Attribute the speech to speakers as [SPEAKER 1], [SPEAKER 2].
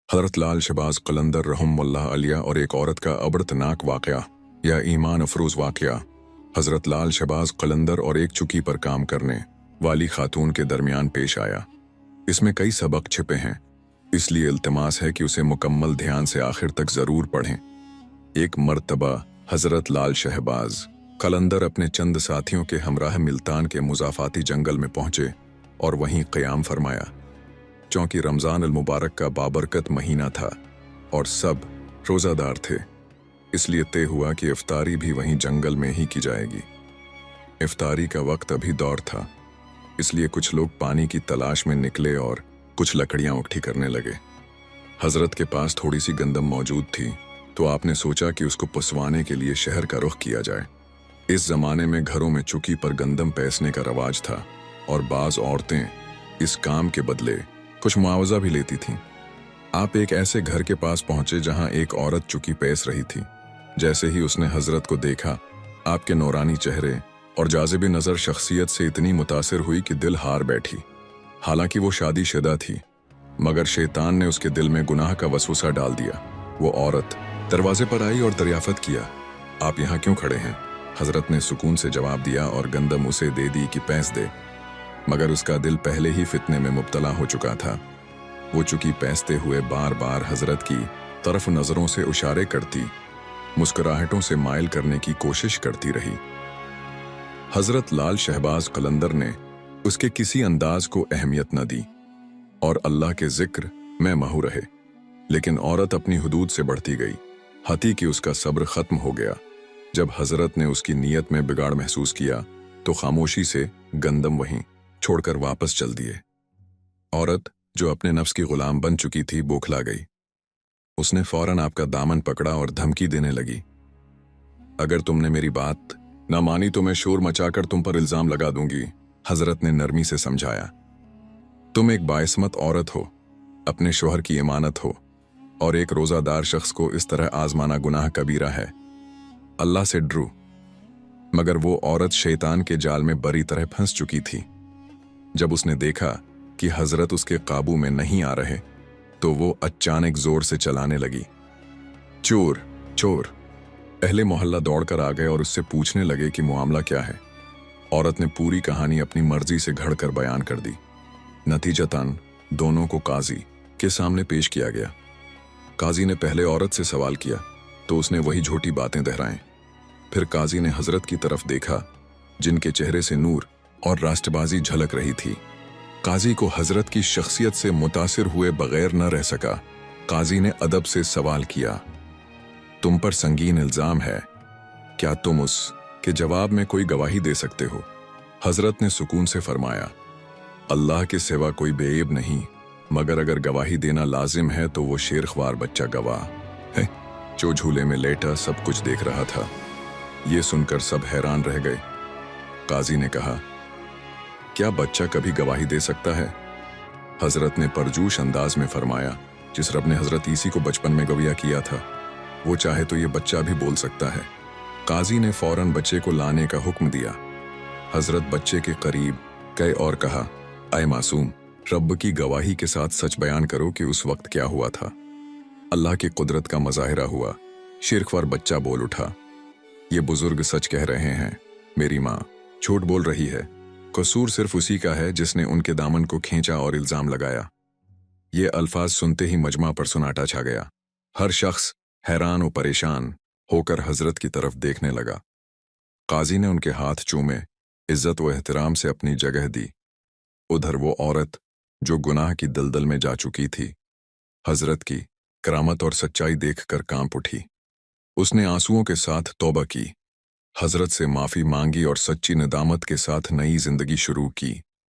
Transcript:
[SPEAKER 1] हज़रत लाल शहबाज कलंदर रहमतुल्लाह अलैह और एक औरत का अबरतनाक वाक़या या ईमान अफरोज़ वाक़या। हज़रत लाल शहबाज कलंदर और एक चुकी पर काम करने वाली खातून के दरमियान पेश आया। इसमें कई सबक छिपे हैं, इसलिए इल्तिमास है कि उसे मुकम्मल ध्यान से आखिर तक ज़रूर पढ़ें। एक मर्तबा हज़रत लाल शहबाज कलंदर अपने चंद साथियों के हमराह मुल्तान के मुज़ाफ़ाती जंगल में पहुंचे और वहीं क़याम फरमाया। चूँकि रमज़ान अल मुबारक का बाबरकत महीना था और सब रोज़ादार थे, इसलिए तय हुआ कि इफ्तारी भी वहीं जंगल में ही की जाएगी। इफ्तारी का वक्त अभी दौर था, इसलिए कुछ लोग पानी की तलाश में निकले और कुछ लकड़ियां इकट्ठी करने लगे। हज़रत के पास थोड़ी सी गंदम मौजूद थी, तो आपने सोचा कि उसको पुसवाने के लिए शहर का रुख किया जाए। इस ज़माने में घरों में चुकी पर गंदम पैसने का रवाज था और बाज़ औरतें इस काम के बदले कुछ मुआवजा भी लेती थीं। आप एक ऐसे घर के पास पहुंचे जहां एक औरत चुकी पैस रही थी। जैसे ही उसने हज़रत को देखा, आपके नूरानी चेहरे और जाज़िबे नज़र शख्सियत से इतनी मुतासिर हुई कि दिल हार बैठी। हालांकि वो शादीशुदा थी, मगर शैतान ने उसके दिल में गुनाह का वसवसा डाल दिया। वो औरत दरवाजे पर आई और दरियाफ़त किया, आप यहाँ क्यों खड़े हैं? हज़रत ने सुकून से जवाब दिया और गंदम उसे दे दी कि पैस दे, मगर उसका दिल पहले ही फितने में मुब्तला हो चुका था। वो चुकी पैसते हुए बार बार हज़रत की तरफ नज़रों से इशारे करती, मुस्कुराहटों से माइल करने की कोशिश करती रही। हज़रत लाल शहबाज कलंदर ने उसके किसी अंदाज को अहमियत न दी और अल्लाह के जिक्र में महू रहे, लेकिन औरत अपनी हुदूद से बढ़ती गई। हती कि उसका सब्र ख़त्म हो गया। जब हज़रत ने उसकी नीयत में बिगाड़ महसूस किया तो खामोशी से गंदम वहीं छोड़कर वापस चल दिए। औरत जो अपने नफ्स की गुलाम बन चुकी थी, बौखला गई। उसने फौरन आपका दामन पकड़ा और धमकी देने लगी, अगर तुमने मेरी बात न मानी तो मैं शोर मचाकर तुम पर इल्जाम लगा दूंगी। हज़रत ने नरमी से समझाया, तुम एक बाइस्मत औरत हो, अपने शोहर की इमानत हो, और एक रोज़ादार शख्स को इस तरह आजमाना गुनाह कबीरा है। अल्लाह से डरो। मगर वो औरत शैतान के जाल में बुरी तरह फंस चुकी थी। जब उसने देखा कि हज़रत उसके काबू में नहीं आ रहे, तो वो अचानक जोर से चलाने लगी, चोर चोर। अहले मोहल्ला दौड़कर आ गए और उससे पूछने लगे कि मामला क्या है। औरत ने पूरी कहानी अपनी मर्जी से घड़कर बयान कर दी। नतीजतन दोनों को काजी के सामने पेश किया गया। काजी ने पहले औरत से सवाल किया तो उसने वही झूठी बातें दोहराएं। फिर काजी ने हज़रत की तरफ देखा, जिनके चेहरे से नूर और राष्ट्रबाजी झलक रही थी। काजी को हज़रत की शख्सियत से मुतासिर हुए बगैर न रह सका। काजी ने अदब से सवाल किया, तुम पर संगीन इल्ज़ाम है, क्या तुम उस के जवाब में कोई गवाही दे सकते हो? हज़रत ने सुकून से फरमाया, अल्लाह के सिवा कोई बेईब नहीं, मगर अगर गवाही देना लाजिम है तो वो शेरख्वार बच्चा गवाह है जो झूले में लेटा सब कुछ देख रहा था। ये सुनकर सब हैरान रह गए। काजी ने कहा, क्या बच्चा कभी गवाही दे सकता है? हज़रत ने परजोश अंदाज में फरमाया, जिस रब ने हज़रत ईसी को बचपन में गवाह किया था, वो चाहे तो ये बच्चा भी बोल सकता है। काजी ने फौरन बच्चे को लाने का हुक्म दिया। हज़रत बच्चे के करीब गए और कहा, ऐ मासूम, रब की गवाही के साथ सच बयान करो कि उस वक्त क्या हुआ था। अल्लाह की कुदरत का मज़ाहिरा हुआ। शिरख्वार बच्चा बोल उठा, ये बुजुर्ग सच कह रहे हैं, मेरी माँ झूठ बोल रही है। कसूर सिर्फ उसी का है जिसने उनके दामन को खींचा और इल्जाम लगाया। ये अल्फाज सुनते ही मजमा पर सन्नाटा छा गया। हर शख्स हैरान और परेशान होकर हज़रत की तरफ देखने लगा। काजी ने उनके हाथ चूमे, इज्जत व एहतराम से अपनी जगह दी। उधर वो औरत जो गुनाह की दलदल में जा चुकी थी, हज़रत की करामत और सच्चाई देखकर कांप उठी। उसने आंसुओं के साथ तौबा की, हज़रत से माफ़ी मांगी और सच्ची नदामत के साथ नई जिंदगी शुरू की।